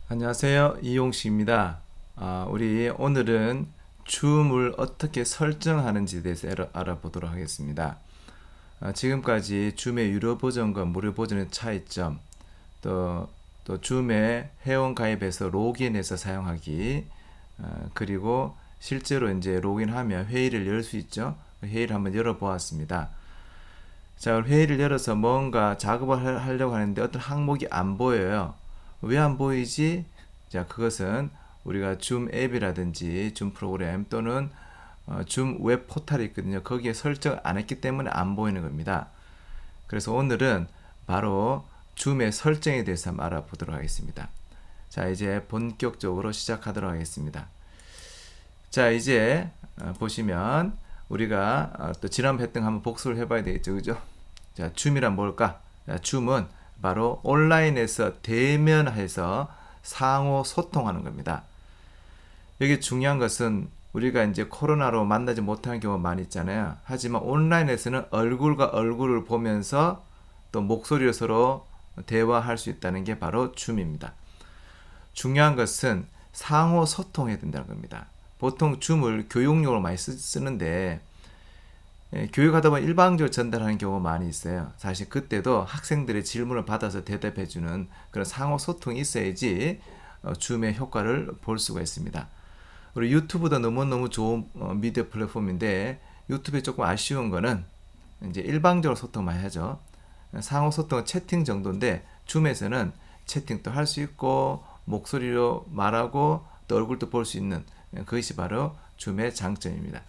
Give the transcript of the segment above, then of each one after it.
안녕하세요. 이용식입니다. 우리 오늘은 줌을 어떻게 설정하는지에 대해서 알아보도록 하겠습니다. 지금까지 줌의 유료 버전과 무료 버전의 차이점, 또, 또 줌의 회원 가입해서 로그인해서 사용하기, 그리고 실제로 이제 로그인하면 회의를 열 수 있죠. 그 회의를 한번 열어보았습니다. 자, 회의를 열어서 뭔가 작업을 하려고 하는데 어떤 항목이 안 보여요. 왜 안 보이지? 자, 그것은 우리가 줌 앱이라든지 줌 프로그램 또는 줌 웹 포탈이 있거든요. 거기에 설정 안 했기 때문에 안 보이는 겁니다. 그래서 오늘은 바로 줌의 설정에 대해서 한번 알아보도록 하겠습니다. 자, 이제 본격적으로 시작하도록 하겠습니다. 자, 이제 보시면 우리가 또 지난번 했던 거 한번 복습을 해봐야 되겠죠, 그죠? 자, 줌이란 뭘까? 자, 줌은 바로 온라인에서 대면해서 상호 소통하는 겁니다. 여기 중요한 것은 우리가 이제 코로나로 만나지 못하는 경우가 많이 있잖아요. 하지만 온라인에서는 얼굴과 얼굴을 보면서 또 목소리로 서로 대화할 수 있다는 게 바로 줌입니다. 중요한 것은 상호 소통해야 된다는 겁니다. 보통 줌을 교육용으로 많이 쓰는데 교육하다 보면 일방적으로 전달하는 경우가 많이 있어요. 사실 그때도 학생들의 질문을 받아서 대답해주는 그런 상호 소통이 있어야지 줌의 효과를 볼 수가 있습니다. 그리고 유튜브도 너무너무 좋은 미디어 플랫폼인데 유튜브에 조금 아쉬운 거는 이제 일방적으로 소통만 하죠. 상호 소통은 채팅 정도인데 줌에서는 채팅도 할 수 있고 목소리로 말하고 또 얼굴도 볼 수 있는 그것이 바로 줌의 장점입니다.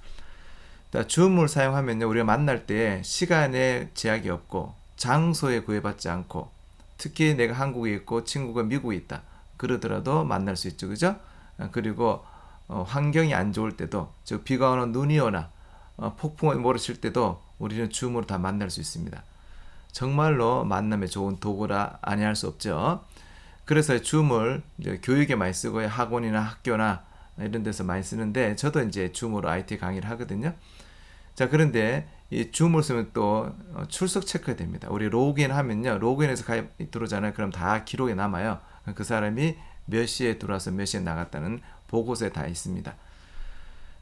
줌을 사용하면요, 우리가 만날 때 시간에 제약이 없고 장소에 구애받지 않고 특히 내가 한국에 있고 친구가 미국에 있다 그러더라도 만날 수 있죠, 그죠? 그리고 환경이 안 좋을 때도, 즉 비가 오나 눈이 오나 폭풍이 몰아칠 때도 우리는 줌으로 다 만날 수 있습니다. 정말로 만남에 좋은 도구라 아니할 수 없죠. 그래서 줌을 이제 교육에 많이 쓰고요, 학원이나 학교나 이런 데서 많이 쓰는데 저도 이제 줌으로 IT 강의를 하거든요. 자, 그런데 이 줌을 쓰면 또 출석 체크가 됩니다. 우리 로그인 하면요, 로그인해서 가입 들어오잖아요. 그럼 다 기록에 남아요. 그 사람이 몇 시에 들어와서 몇 시에 나갔다는 보고서에 다 있습니다.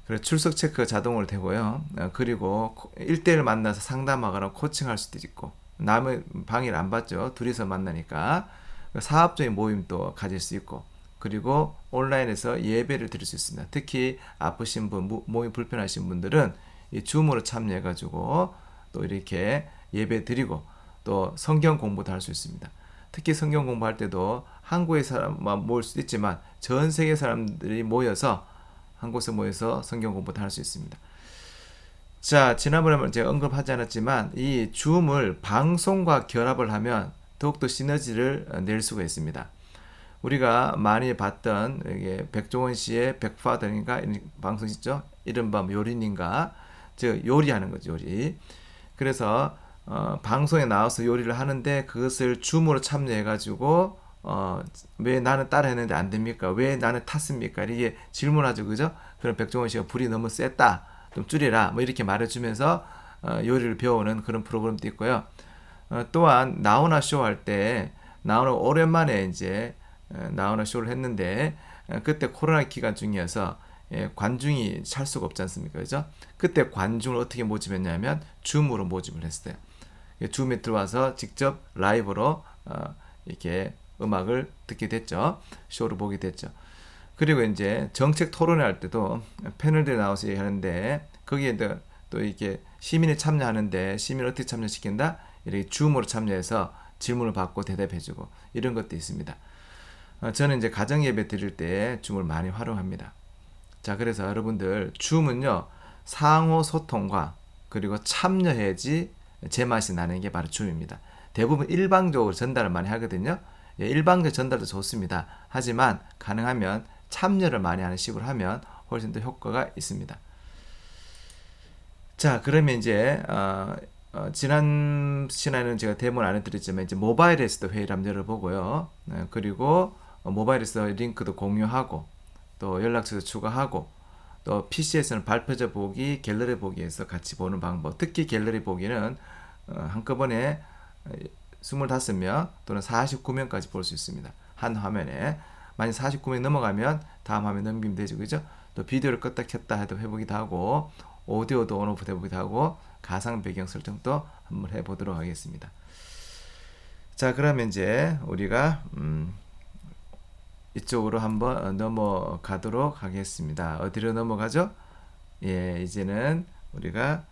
그래서 출석 체크가 자동으로 되고요. 그리고 1대1 만나서 상담하거나 코칭할 수도 있고, 남의 방해를 안 받죠. 둘이서 만나니까. 사업적인 모임도 가질 수 있고, 그리고 온라인에서 예배를 드릴 수 있습니다. 특히 아프신 분, 몸이 불편하신 분들은 이 줌으로 참여해가지고 또 이렇게 예배 드리고 또 성경 공부도 할 수 있습니다. 특히 성경 공부할 때도 한국의 사람만 모일 수도 있지만 전 세계 사람들이 모여서 한 곳에 모여서 성경 공부도 할 수 있습니다. 자, 지난번에 제가 언급하지 않았지만 이 줌을 방송과 결합을 하면 더욱더 시너지를 낼 수가 있습니다. 우리가 많이 봤던 이게 백종원 씨의 백파더인가 방송 있죠? 이른바 요리님과, 즉 요리하는 거죠, 요리. 그래서 방송에 나와서 요리를 하는데 그것을 줌으로 참여해가지고 왜 나는 따라 했는데 안 됩니까? 왜 나는 탔습니까? 이게 질문하죠, 그죠? 그럼 백종원 씨가 불이 너무 셌다, 좀 줄이라, 뭐 이렇게 말해주면서 요리를 배우는 그런 프로그램도 있고요. 또한 나훈아 쇼 할 때 나훈아 오랜만에 이제 나훈아 쇼를 했는데 그때 코로나 기간 중이어서 관중이 찰 수가 없지 않습니까? 그죠? 그때 관중을 어떻게 모집했냐면 줌으로 모집을 했어요. 줌에 들어와서 직접 라이브로 이렇게 음악을 듣게 됐죠. 쇼를 보게 됐죠. 그리고 이제 정책 토론회 할 때도 패널들이 나와서 얘기하는데 거기에 또 이렇게 시민이 참여하는데 시민을 어떻게 참여시킨다? 이렇게 줌으로 참여해서 질문을 받고 대답해주고 이런 것도 있습니다. 저는 이제 가정 예배 드릴 때 줌을 많이 활용합니다. 자, 그래서 여러분들 줌은요, 상호 소통과 그리고 참여해야지 제맛이 나는 게 바로 줌입니다. 대부분 일방적으로 전달을 많이 하거든요. 일방적 전달도 좋습니다. 하지만 가능하면 참여를 많이 하는 식으로 하면 훨씬 더 효과가 있습니다. 자, 그러면 이제 지난 시간에는 제가 데모를 안 해드렸지만 이제 모바일에서도 회의를 한번 열어보고요. 그리고 모바일에서 링크도 공유하고 또 연락처도 추가하고 또 PC에서는 발표자 보기, 갤러리 보기에서 같이 보는 방법. 특히 갤러리 보기는 한꺼번에 25명 또는 49명까지 볼 수 있습니다. 한 화면에. 만약 49분이 넘어가면 다음 화면 넘기면 되죠. 그죠? 또 비디오를 껐다 켰다 해도 해보기도 하고, 오디오도 온오프 해보기도 하고, 가상 배경 설정도 한번 해보도록 하겠습니다. 자, 그러면 이제 우리가 이쪽으로 한번 넘어가도록 하겠습니다. 어디로 넘어가죠? 예, 이제는 우리가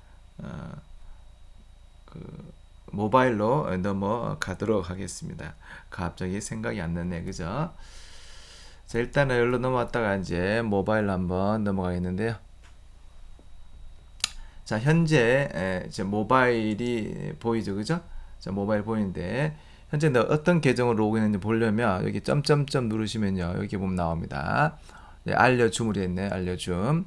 모바일로 넘어가도록 하겠습니다. 갑자기 생각이 안 나네, 그죠? 자, 일단은 여기로 넘어왔다가 이제 모바일로 한번 넘어가겠는데요. 자, 현재 이제 모바일이 보이죠, 그죠? 자, 모바일 보이는데 현재 어떤 계정으로 로그인했는지 보려면 여기 점점점 누르시면요, 여기 보면 나옵니다. 네, 알려줌으로 했네, 알려줌.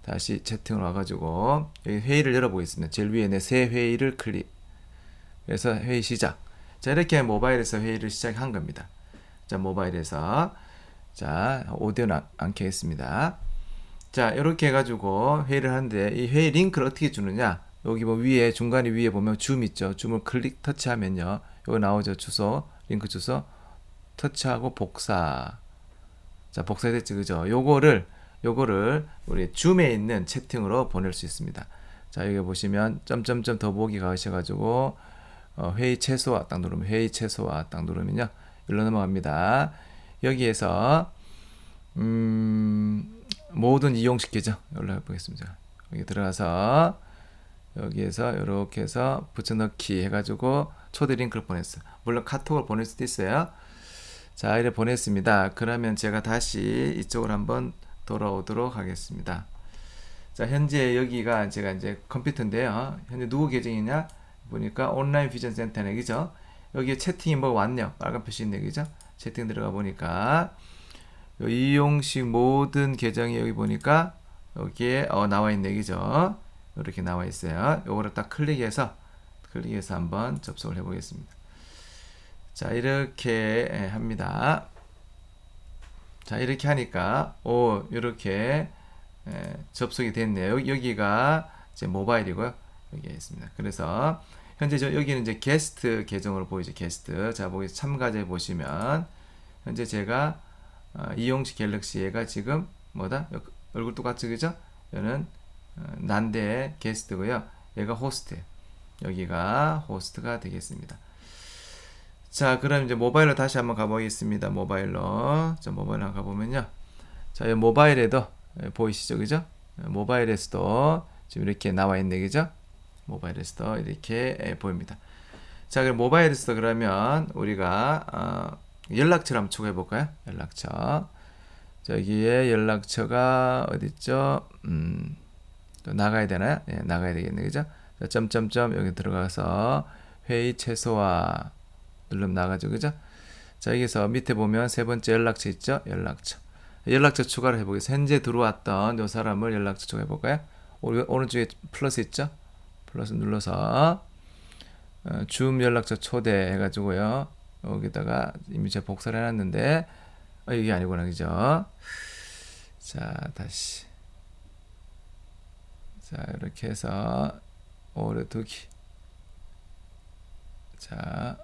다시 채팅으로 와가지고 여기 회의를 열어보겠습니다. 제일 위에 내 새 회의를 클릭. 그래서 회의 시작. 자, 이렇게 모바일에서 회의를 시작한 겁니다. 자, 모바일에서 자, 오디오는 안 켜겠습니다. 자, 이렇게 해가지고 회의를 하는데 이 회의 링크를 어떻게 주느냐? 여기 뭐 위에 중간에 위에 보면 줌 있죠. 줌을 클릭 터치하면요, 여기 나오죠. 주소, 링크 주소 터치하고 복사. 자, 복사됐죠, 그죠? 요거를 우리 줌에 있는 채팅으로 보낼 수 있습니다. 자, 여기 보시면 점점점 더보기 가셔가지고 회의 최소화 딱 누르면 회의 최소화 딱 누르면요, 일로 넘어갑니다. 여기에서 모든 이용식 계정 연락해 보겠습니다. 여기 들어가서 여기에서 이렇게 해서 붙여넣기 해가지고 초대 링크를 보냈어요. 물론 카톡을 보낼 수도 있어요. 자, 이렇게 보냈습니다. 그러면 제가 다시 이쪽으로 한번 돌아오도록 하겠습니다. 자, 현재 여기가 제가 이제 컴퓨터인데요. 현재 누구 계정이냐 보니까 온라인 비전 센터네, 그죠? 여기에 채팅이 뭐 왔네요. 빨간 표시 있네, 그죠? 채팅 들어가 보니까 이용식 모든 계정이 여기 보니까 여기에 나와 있네, 그죠? 이렇게 나와 있어요. 요거를 딱 클릭해서 한번 접속을 해 보겠습니다. 자, 이렇게 합니다. 자, 이렇게 하니까 이렇게 접속이 됐네요. 여기가 제 모바일이고요. 여기 있습니다. 그래서 현재 여기는 이제 게스트 계정으로 보이죠. 게스트. 자, 보기 참가자에 보시면 현재 제가 이용식 갤럭시 얘가 지금 뭐다? 얼굴 똑같죠, 그죠? 얘는 난데 게스트고요. 얘가 호스트. 여기가 호스트가 되겠습니다. 자, 그럼 이제 모바일로 다시 한번 가보겠습니다. 모바일로. 자, 모바일로 가보면요. 자, 이 모바일에도 보이시죠, 그죠? 모바일에서도 지금 이렇게 나와 있네, 그죠? 모바일에서도 이렇게 보입니다. 자, 그럼 모바일에서 그러면 우리가 연락처를 한번 추가해 볼까요? 연락처. 저기에 연락처가 어딨죠? 또 나가야 되나요? 예, 나가야 되겠네, 그죠? 자, 점점점 여기 들어가서 회의 최소화 누르면 나가죠, 그죠? 자, 여기서 밑에 보면 세 번째 연락처 있죠? 연락처 추가를 해보겠습니다. 현재 들어왔던 요 사람을 연락처 추가해 볼까요? 오른쪽에 플러스 있죠? 플러스 눌러서 줌 연락처 초대 해가지고요, 여기다가 이미 제가 복사를 해놨는데 이게 아니구나, 그죠? 자, 다시. 자, 이렇게 해서 오래 두기. 자,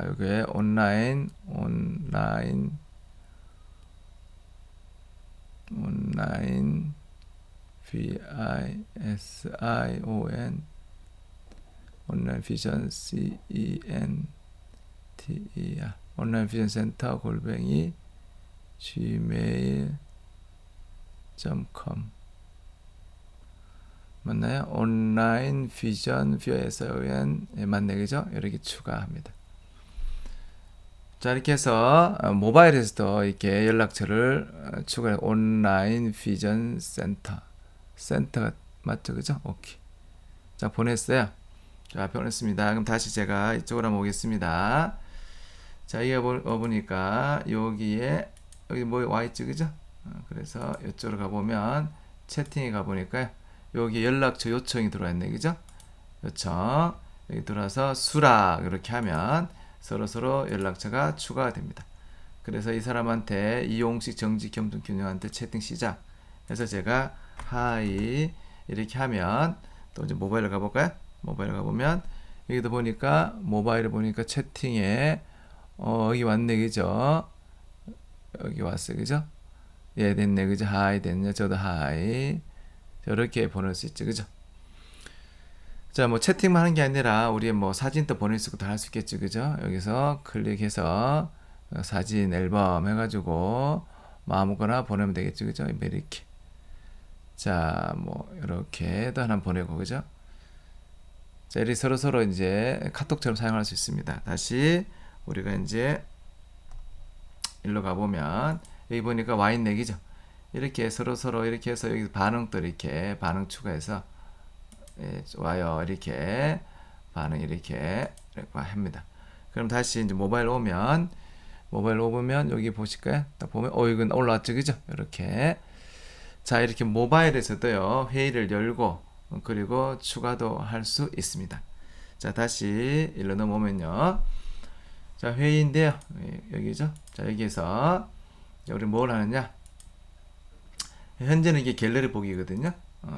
여기에 온라인 VISION 온라인 비전 CENTER 온라인 비전 센터 골뱅이 gmail.com 맞나요? 온라인 비전 VISION 맞네, 그죠? 이렇게 추가합니다. 자, 이렇게 해서 모바일에서도 이렇게 연락처를 추가해. 온라인 비전 센터가 맞죠, 그죠? 오케이. 자, 보냈어요. 자, 보냈습니다. 그럼 다시 제가 이쪽으로 한번 오겠습니다. 자, 이게 보니까 여기에 여기 뭐 와 있죠, 그죠? 그래서 이쪽으로 가보면 채팅에 가보니까요, 여기 연락처 요청이 들어와 있네, 그죠? 요청 여기 들어와서 수락 이렇게 하면 서로 연락처가 추가가 됩니다. 그래서 이 사람한테 이용식 정지 겸손 균형한테 채팅 시작 해서 제가 하이 이렇게 하면 또 이제 모바일로 가볼까요? 모바일로 가보면 여기도 보니까 모바일을 보니까 채팅에 여기 왔네, 그죠? 여기 왔어, 그죠? 예, 됐네, 그죠? 하이 됐네. 저도 하이. 저렇게 보낼 수 있죠, 그죠? 자, 뭐 채팅만 하는 게 아니라 우리 뭐 사진도 보낼 수 있고 다 할 수 있겠죠, 그죠? 여기서 클릭해서 사진 앨범 해가지고 뭐 아무거나 보내면 되겠죠, 그죠? 이렇게. 자, 뭐 이렇게도 하나 보내고, 그죠? 자, 이렇게 서로 이제 카톡처럼 사용할 수 있습니다. 다시 우리가 이제 일로 가보면 여기 보니까 와 있네, 그죠? 이렇게 서로 이렇게 해서 여기 반응도 이렇게 반응 추가해서 예, 좋아요 이렇게 반응 이렇게 합니다. 그럼 다시 이제 모바일 오면 여기 보실까요? 딱 보면 이건 올라왔죠, 그죠? 이렇게 자 이렇게 모바일에서도요 회의를 열고 그리고 추가도 할 수 있습니다. 자 다시 일로 넘어오면요. 자 회의인데요. 여기죠. 자 여기에서 우리 뭘 하느냐? 현재는 이게 갤러리 보기거든요.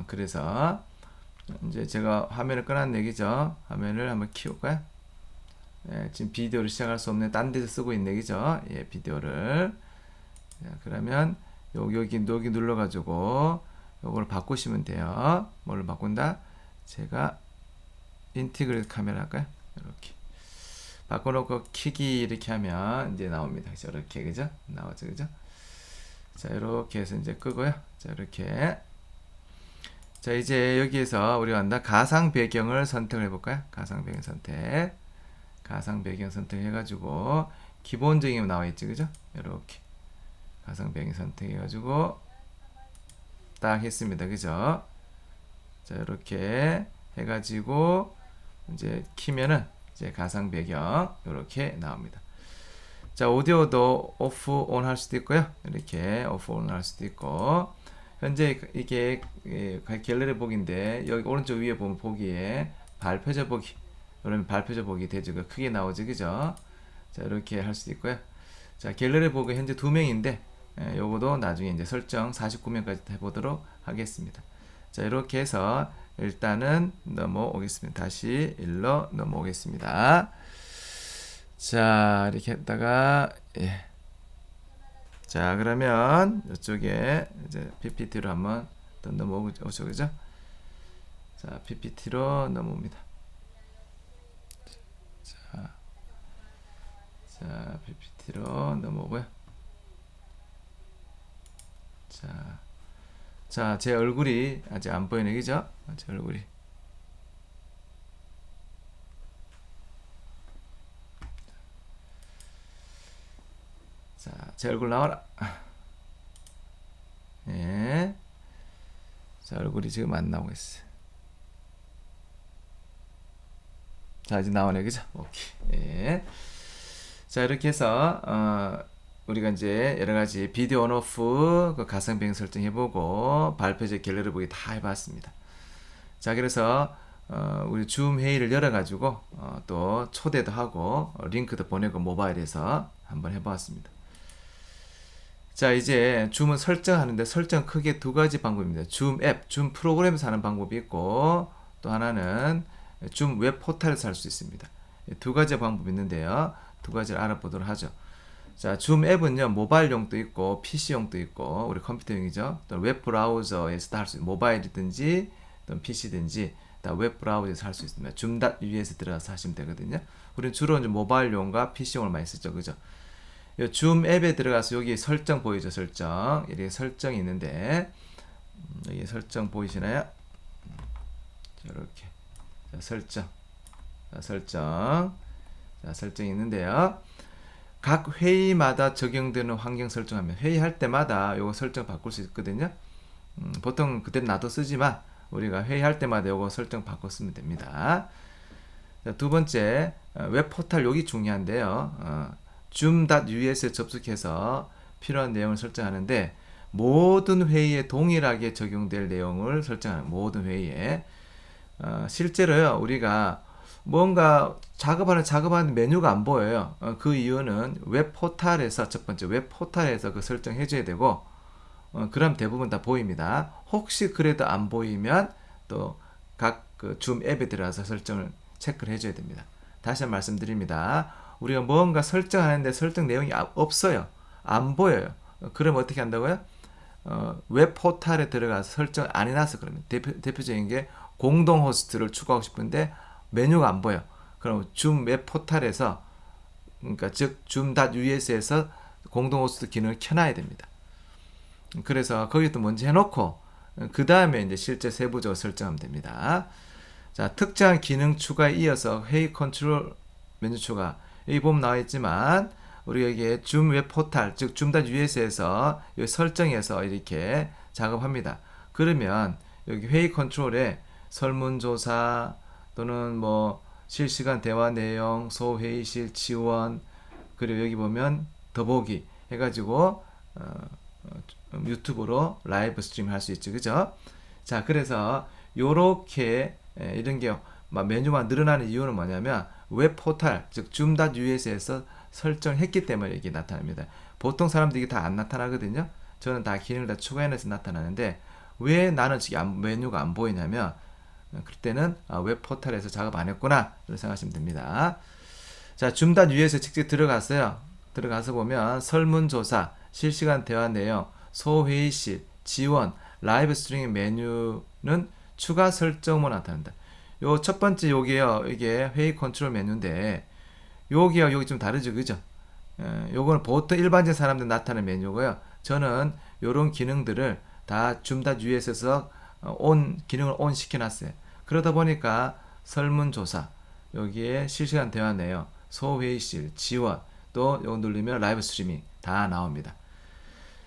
그래서 이제 제가 화면을 꺼놨는 얘기죠. 화면을 한번 키울까요? 예, 지금 비디오를 시작할 수 없네. 딴 데서 쓰고 있는 얘기죠. 예, 비디오를. 자, 그러면 여기 눌러가지고 요걸 바꾸시면 돼요. 뭘로 바꾼다? 제가 인티그레이트 카메라 할까요? 이렇게 바꿔놓고 키기 이렇게 하면 이제 나옵니다. 이렇게 그죠? 나오죠, 그죠? 자 이렇게 해서 이제 끄고요. 자 이렇게 자 이제 여기에서 우리가 한다 가상 배경을 선택을 해볼까요? 가상 배경 선택 가상 배경 선택해 가지고 기본적인 거 나와 있지, 그죠? 이렇게 가상 배경 선택해 가지고 딱 했습니다, 그죠? 자 이렇게 해가지고 이제 키면은 이제 가상 배경 이렇게 나옵니다. 자 오디오도 오프 온 할 수도 있고요. 이렇게 오프 온 할 수도 있고 현재 이게 갤러리 보기인데 여기 오른쪽 위에 보면 보기에 발표자 보기 그러면 발표자 보기 되죠. 크게 나오죠, 그죠? 자 이렇게 할 수도 있고요. 자 갤러리 보기 현재 2명인데 요거도 나중에 이제 설정 49명까지 해보도록 하겠습니다. 자 이렇게 해서 일단은 넘어오겠습니다. 다시 일로 넘어오겠습니다. 자 이렇게 했다가 예. 자 그러면 이쪽에 이제 PPT로 한번 더 넘어오죠, 그죠? 자 PPT로 넘어옵니다. 자 PPT로 넘어오고요. 자 제 얼굴이 아직 안 보이네, 그죠? 제 얼굴이 자 제 얼굴 나와라. 예. 자 얼굴이 지금 안 나오고 있어요. 자 이제 나오네, 그죠? 오케이. 예. 자 이렇게 해서 우리가 이제 여러 가지 비디오 온 오프 그 가상 배경 설정해보고 발표제 갤러리 보기 다 해봤습니다. 자 그래서 우리 줌 회의를 열어가지고 또 초대도 하고 링크도 보내고 모바일에서 한번 해보았습니다. 자 이제 줌은 설정하는데 설정 크게 두 가지 방법입니다. 줌 앱, 줌 프로그램에서 하는 방법이 있고 또 하나는 줌 웹 포털에서 할 수 있습니다. 두 가지 방법이 있는데요. 두 가지를 알아보도록 하죠. 자, 줌 앱은요, 모바일용도 있고, PC용도 있고, 우리 컴퓨터용이죠. 또 웹 브라우저에서도 할 수 있고, 모바일이든지, 또 PC든지, 다 웹 브라우저에서 할 수 있습니다. 줌.us 들어가서 하시면 되거든요. 우리는 주로 이제 모바일용과 PC용을 많이 쓰죠, 그죠? 줌 앱에 들어가서 여기 설정 보이죠, 설정. 이렇게 설정이 있는데, 여기 설정 보이시나요? 이렇게. 자, 설정. 자, 설정. 자, 설정이 있는데요. 각 회의마다 적용되는 환경 설정하면 회의할 때마다 요거 설정 바꿀 수 있거든요. 보통 그대로 놔둬 쓰지만 우리가 회의할 때마다 요거 설정 바꿔 쓰면 됩니다. 자, 두 번째 웹 포털 여기 중요한데요. zoom.us에 접속해서 필요한 내용을 설정하는데 모든 회의에 동일하게 적용될 내용을 설정하는 모든 회의에 실제로요 우리가 뭔가 작업하는 메뉴가 안 보여요. 그 이유는 웹 포털에서 첫 번째 웹 포털에서 그 설정해 줘야 되고 그럼 대부분 다 보입니다. 혹시 그래도 안 보이면 또 각 그 줌 앱에 들어가서 설정을 체크를 해줘야 됩니다. 다시 한번 말씀드립니다. 우리가 뭔가 설정하는데 설정 내용이 없어요. 안 보여요. 그럼 어떻게 한다고요? 웹 포탈에 들어가서 설정 안 해놨어. 그러면 대표적인 게 공동 호스트를 추가하고 싶은데 메뉴가 안 보여. 그럼 줌 웹 포탈에서, 그러니까 즉 줌.us에서 공동 호스트 기능을 켜놔야 됩니다. 그래서 거기도 먼저 해놓고 그 다음에 이제 실제 세부적으로 설정하면 됩니다. 자, 특정한 기능 추가에 이어서 회의 컨트롤 메뉴 추가. 여기 보면 나와 있지만 우리가 이게 줌 웹 포탈, 즉 줌.us에서 설정해서 이렇게 작업합니다. 그러면 여기 회의 컨트롤에 설문조사 또는 뭐 실시간 대화 내용, 소회의실 지원, 그리고 여기 보면 더보기 해가지고 유튜브로 라이브 스트림 할 수 있죠. 그죠? 자, 그래서 요렇게 이런 게 메뉴가 늘어나는 이유는 뭐냐면 웹 포탈, 즉 줌.us에서 설정했기 때문에 이게 나타납니다. 보통 사람들이 다 안 나타나거든요. 저는 다 기능을 다 추가해서 나타나는데 왜 나는 지금 메뉴가 안 보이냐면 그때는 웹 포탈에서 작업 안 했구나 이렇게 생각하시면 됩니다. 자, 줌.us에 직접 들어갔어요. 들어가서 보면 설문조사, 실시간 대화 내용, 소회의실, 지원, 라이브 스트리밍 메뉴는 추가 설정으로 나타난다. 요 첫 번째 요게요. 이게 회의 컨트롤 메뉴인데 여기하고 여기 좀 다르죠. 그죠? 요거는 보통 일반적인 사람들 나타나는 메뉴고요. 저는 요런 기능들을 다 줌.us에서 기능을 온 시켜놨어요. 그러다 보니까 설문조사, 여기에 실시간 대화 내용, 소회의실, 지원, 또 요거 누르면 라이브 스트리밍 다 나옵니다.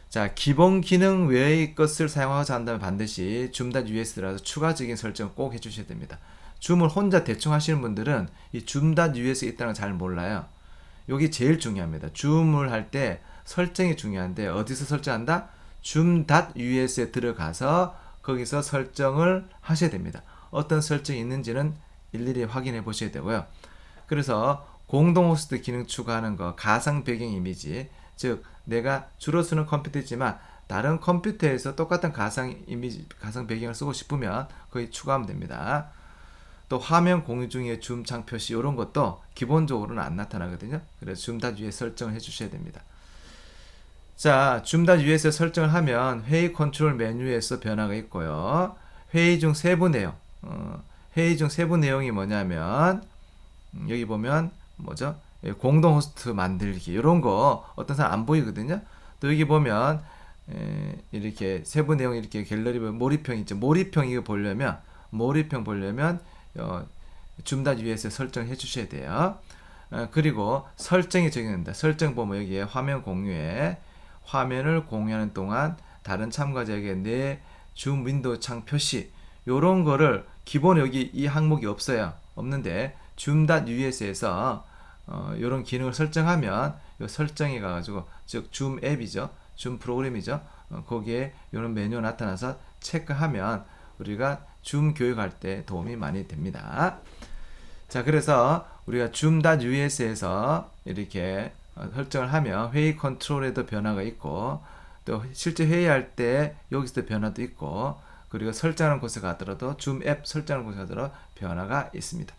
자, 기본 기능 외의 것을 사용하고자 한다면 반드시 줌.us라서 추가적인 설정을 꼭 해주셔야 됩니다. 줌을 혼자 대충 하시는 분들은 이 줌.us에 있다는 걸 잘 몰라요. 여기 제일 중요합니다. 줌을 할 때 설정이 중요한데 어디서 설정한다? 줌.us에 들어가서 거기서 설정을 하셔야 됩니다. 어떤 설정이 있는지는 일일이 확인해 보셔야 되고요. 그래서 공동 호스트 기능 추가하는 거, 가상 배경 이미지, 즉 내가 주로 쓰는 컴퓨터지만 다른 컴퓨터에서 똑같은 가상 이미지, 가상 배경을 쓰고 싶으면 거기 추가하면 됩니다. 또 화면 공유 중에 줌창 표시 이런 것도 기본적으로는 안 나타나거든요. 그래서 줌.us에 설정을 해주셔야 됩니다. 자, 줌.us에 설정을 하면 회의 컨트롤 메뉴에서 변화가 있고요. 회의 중 세부 내용, 회의 중 세부 내용이 뭐냐면 여기 보면 뭐죠? 공동 호스트 만들기 이런 거 어떤 사람 안 보이거든요. 또 여기 보면 이렇게 세부 내용 이렇게 갤러리 몰입형 있죠. 몰입형 이거 보려면 줌.us에 설정해 주셔야 돼요. 그리고 설정이 적용된다. 설정 보면 여기에 화면 공유에 화면을 공유하는 동안 다른 참가자에게 내 줌 윈도우 창 표시 요런 거를 기본 여기 이 항목이 없어요. 없는데 줌.us에서 요런 기능을 설정하면 요 설정이 가가지고 즉 줌 앱이죠. 줌 프로그램이죠. 거기에 요런 메뉴가 나타나서 체크하면 우리가 줌 교육할 때 도움이 많이 됩니다. 자, 그래서 우리가 줌.us에서 이렇게 설정을 하면 회의 컨트롤에도 변화가 있고 또 실제 회의할 때 여기서도 변화도 있고 그리고 설정하는 곳에 가더라도 줌 앱 설정하는 곳에 가더라도 변화가 있습니다.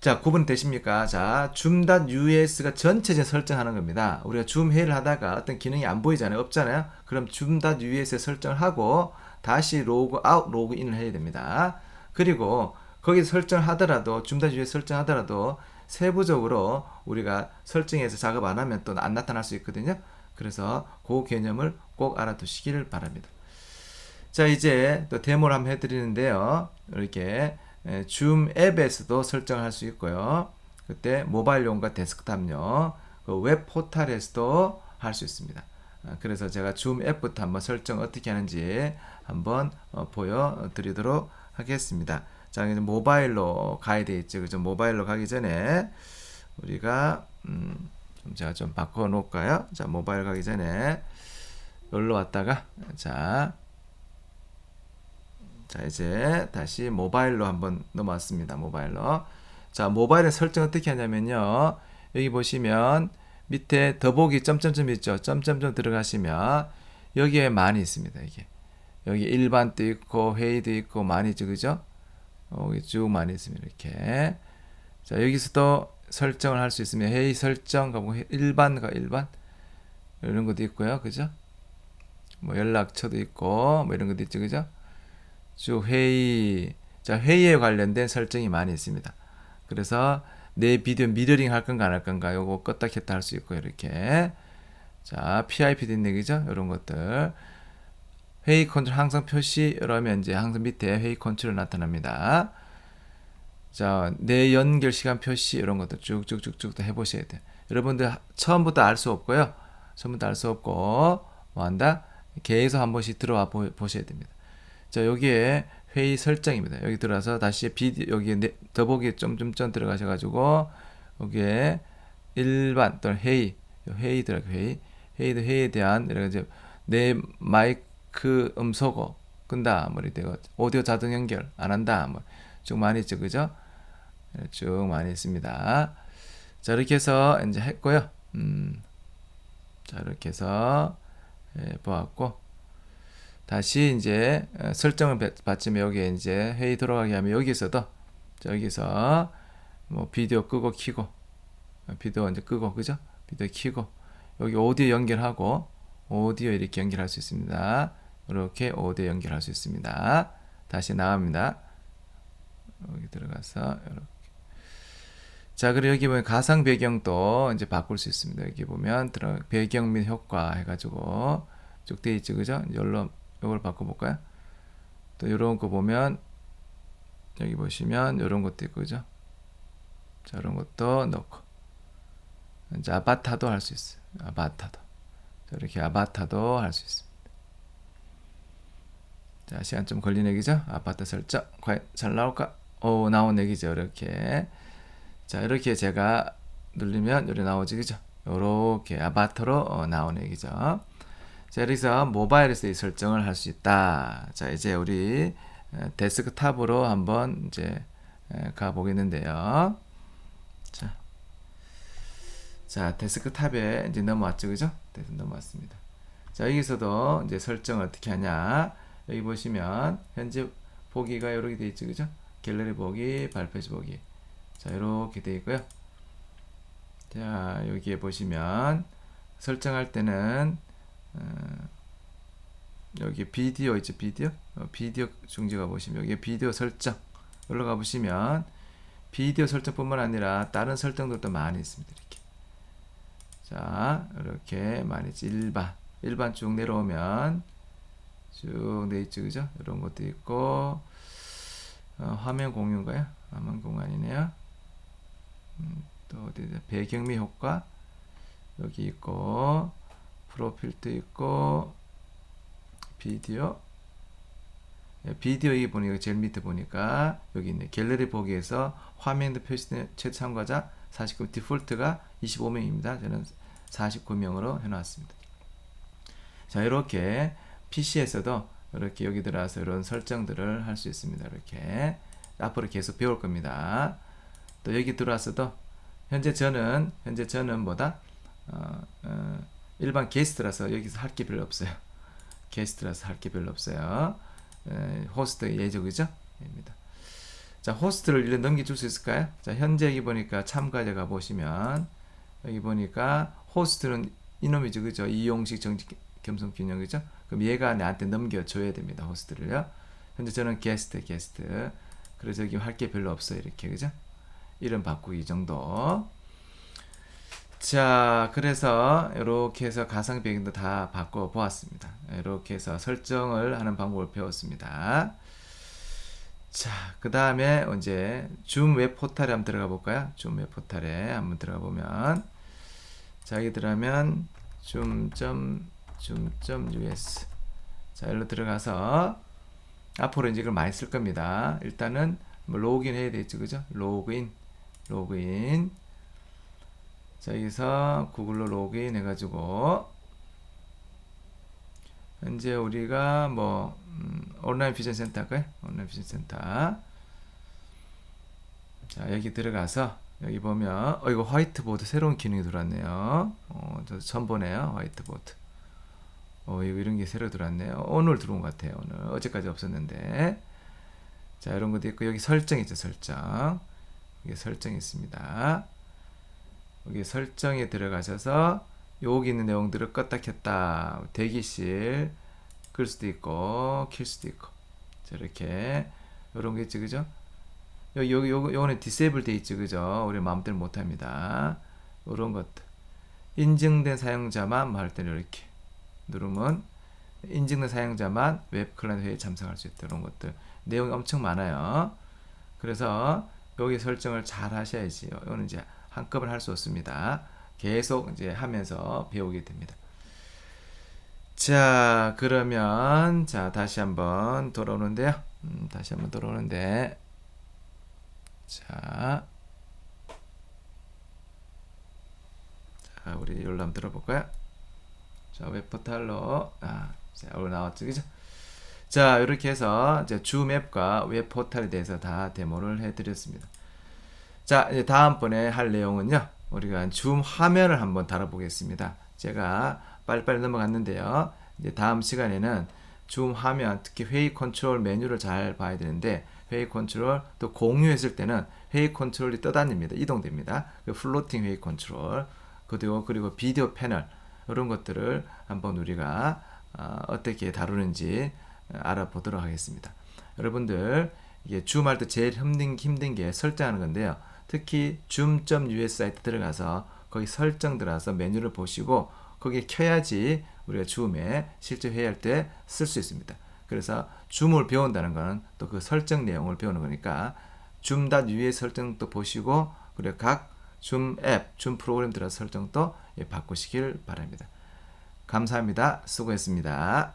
자, 구분 되십니까? 자, 줌.us가 전체적인 설정하는 겁니다. 우리가 줌 회의를 하다가 어떤 기능이 안 보이잖아요. 없잖아요. 그럼 줌.us에 설정을 하고 다시 로그 아웃, 로그 인을 해야 됩니다. 그리고 거기서 설정을 하더라도 줌.us에 설정하더라도 세부적으로 우리가 설정해서 작업 안 하면 또 안 나타날 수 있거든요. 그래서 그 개념을 꼭 알아두시기를 바랍니다. 자, 이제 또 데모를 한번 해드리는데요. 이렇게 줌 앱에서도 설정을 할 수 있고요. 그때 모바일용과 데스크탑용, 그 웹 포탈에서도 할 수 있습니다. 그래서 제가 줌 앱부터 한번 설정 어떻게 하는지 한번 보여드리도록 하겠습니다. 자, 이제 모바일로 가야 되겠죠. 그죠? 모바일로 가기 전에 우리가 제가 좀 바꿔 놓을까요? 자, 모바일 가기 전에 여기로 왔다가 자 이제 다시 모바일로 한번 넘어왔습니다. 모바일로. 자, 모바일의 설정 어떻게 하냐면요. 여기 보시면 밑에 더보기 점점점 있죠. 점점점 들어가시면 여기에 많이 있습니다. 이게 여기 일반도 있고 회의도 있고 많이 있죠. 그죠? 여기 쭉 많이 있습니다. 이렇게. 자, 여기서도 설정을 할 수 있으면 회의 설정 가고 일반가 일반 이런 것도 있고요. 그죠? 뭐 연락처도 있고 뭐 이런 것도 있죠. 그죠? 쭉 회의 자 회의에 관련된 설정이 많이 있습니다. 그래서 내 비디오 미러링 할 건가 안 할 건가 요거 껐다 켰다 할 수 있고 이렇게 자 PIP도 있네 그죠? 이런 것들 회의 컨트롤 항상 표시 이러면 이제 항상 밑에 회의 컨트롤 나타납니다. 자, 내 연결 시간 표시 이런 것도 쭉쭉쭉쭉 해보셔야 돼요. 여러분들 처음부터 알 수 없고요. 처음부터 알 수 없고 뭐 한다? 계속 한 번씩 들어와 보셔야 됩니다. 자, 여기에 회의 설정입니다. 여기 들어와서 다시 비디오 여기에 더보기 점점점 들어가셔가지고 여기에 일반 또는 회의 들어가 회의도 회의에 대한 여러 가지 내 마이크 음소거 끈다 뭐 이렇게 오디오 자동 연결 안 한다 뭐 쭉 많이 있죠 그죠? 쭉 많이 있습니다. 자 이렇게 해서 이제 했고요. 자 이렇게 해서 보았고 다시 이제 설정을 받치면 여기에 이제 회의 들어가게 하면 여기서도 여기서 뭐 비디오 끄고 키고 비디오 이제 끄고 그죠? 비디오 키고 여기 오디오 연결하고 오디오 이렇게 연결할 수 있습니다. 이렇게 오디오 연결할 수 있습니다. 다시 나갑니다. 여기 들어가서 이렇게 자 그리고 여기 보면 가상 배경도 이제 바꿀 수 있습니다. 여기 보면 배경 및 효과 해가지고 쭉 돼 있죠 그죠? 요걸 바꿔볼까요? 또 요런 거 보면 여기 보시면 요런 것도 있고 그죠? 자 이런 것도 넣고 이제 아바타도 할 수 있어요. 아바타도 자, 이렇게 아바타도 할 수 있습니다. 자 시간 좀 걸리는 얘기죠? 아바타 설정 과연 잘 나올까? 오 나온 얘기죠. 이렇게 자 이렇게 제가 누르면 이렇게 나오지 그죠? 이렇게 아바타로 나오는 얘기죠. 자 여기서 모바일에서 이 설정을 할 수 있다. 자 이제 우리 데스크탑으로 한번 이제 가 보겠는데요. 자 데스크탑에 이제 넘어왔죠 그죠? 넘어왔습니다. 자 여기서도 이제 설정을 어떻게 하냐 여기 보시면 현재 보기가 이렇게 되어 있죠 그죠? 갤러리 보기 발표지 보기 자 이렇게 되어 있고요. 자 여기에 보시면 설정할 때는 여기 비디오 있죠 비디오 중지가 보시면 여기 비디오 설정 올라가 보시면 비디오 설정뿐만 아니라 다른 설정들도 많이 있습니다. 이렇게 자 이렇게 많이 있지 일반 쭉 내려오면 쭉 돼 있죠 그죠? 이런 것도 있고 화면 공유인가요? 화면 공유 아니네요. 또 어디 배경 및 효과 여기 있고 프로필도 있고 비디오 비디오 이 보니까 제일 밑에 보니까 여기 있네. 갤러리 보기에서 화면도 표시된 최대 참가자 49 디폴트가 25명입니다. 저는 49명으로 해놨습니다. 자 이렇게 PC에서도 이렇게 여기 들어와서 이런 설정들을 할 수 있습니다. 이렇게 앞으로 계속 배울 겁니다. 또 여기 들어와서도 현재 저는 뭐다 일반 게스트라서 여기서 할 게 별로 없어요. 게스트라서 할 게 별로 없어요. 호스트 예정이죠? 입니다. 자 호스트를 일단 넘겨줄 수 있을까요? 자 현재 여기 보니까 참가자가 보시면 여기 보니까 호스트는 이놈이죠 그죠? 이용식 정직 겸손 균형 그죠? 그럼 얘가 나한테 넘겨줘야 됩니다. 호스트를요. 현재 저는 게스트 그래서 여기 할 게 별로 없어요. 이렇게 그죠? 이름 바꾸기 정도. 자 그래서 이렇게 해서 가상 배경도 다 바꿔 보았습니다. 이렇게 해서 설정을 하는 방법을 배웠습니다. 자 그 다음에 이제 줌 웹 포탈에 한번 들어가 볼까요? 줌 웹 포탈에 한번 들어가 보면 자 여기 들어가면 줌.us 자 여기로 들어가서 앞으로 이제 이걸 많이 쓸 겁니다. 일단은 뭐 로그인 해야 되겠죠 그죠? 로그인 자 여기서 구글로 로그인 해가지고 현재 우리가 뭐 온라인 비전 센터 할까요? 온라인 비전 센터 자 여기 들어가서 여기 보면 이거 화이트보드 새로운 기능이 들어왔네요. 저도 처음 보네요. 화이트보드 이거 이런 게 새로 들어왔네요. 오늘 들어온 것 같아요. 오늘 어제까지 없었는데 자 이런 것도 있고 여기 설정 있죠 설정 이게 설정 있습니다. 여기 설정에 들어가셔서 여기 있는 내용들을 껐다 켰다 대기실 끌 수도 있고 킬 수도 있고 저렇게 요런 게 있지 그죠? 요거는 디세이블 돼 있지 그죠? 우리 마음대로 못합니다. 요런 것들 인증된 사용자만 뭐 할 때는 이렇게 누르면 인증된 사용자만 웹 클라이언트 회의에 참석할 수 있다. 이런 것들 내용이 엄청 많아요. 그래서 여기 설정을 잘 하셔야지. 이거는 이제 한꺼번에 할 수 없습니다. 계속 이제 하면서 배우게 됩니다. 자, 그러면 자 다시 한번 돌아오는데요. 다시 한번 돌아오는데 자, 우리 여기로 한번 들어볼까요? 자, 웹포탈로 자, 여기 나왔죠, 그죠? 자, 이렇게 해서 이제 줌앱과 웹포탈에 대해서 다 데모를 해드렸습니다. 자, 이제 다음번에 할 내용은요, 우리가 줌 화면을 한번 다뤄보겠습니다. 제가 빨리빨리 넘어갔는데요. 이제 다음 시간에는 줌 화면, 특히 회의 컨트롤 메뉴를 잘 봐야 되는데, 회의 컨트롤 또 공유했을 때는 회의 컨트롤이 떠다닙니다. 이동됩니다. 그 플로팅 회의 컨트롤, 그리고 비디오 패널, 이런 것들을 한번 우리가 어떻게 다루는지 알아보도록 하겠습니다. 여러분들 이게 줌 할 때 제일 힘든 게 설정하는 건데요. 특히 zoom.us 사이트 들어가서 거기 설정 들어가서 메뉴를 보시고 거기에 켜야지 우리가 줌에 실제 회의할 때 쓸 수 있습니다. 그래서 줌을 배운다는 것은 또 그 설정 내용을 배우는 거니까 zoom.us 설정도 보시고 그리고 각 줌 앱, 줌 프로그램 들어가서 설정도 바꾸시길 바랍니다. 감사합니다. 수고했습니다.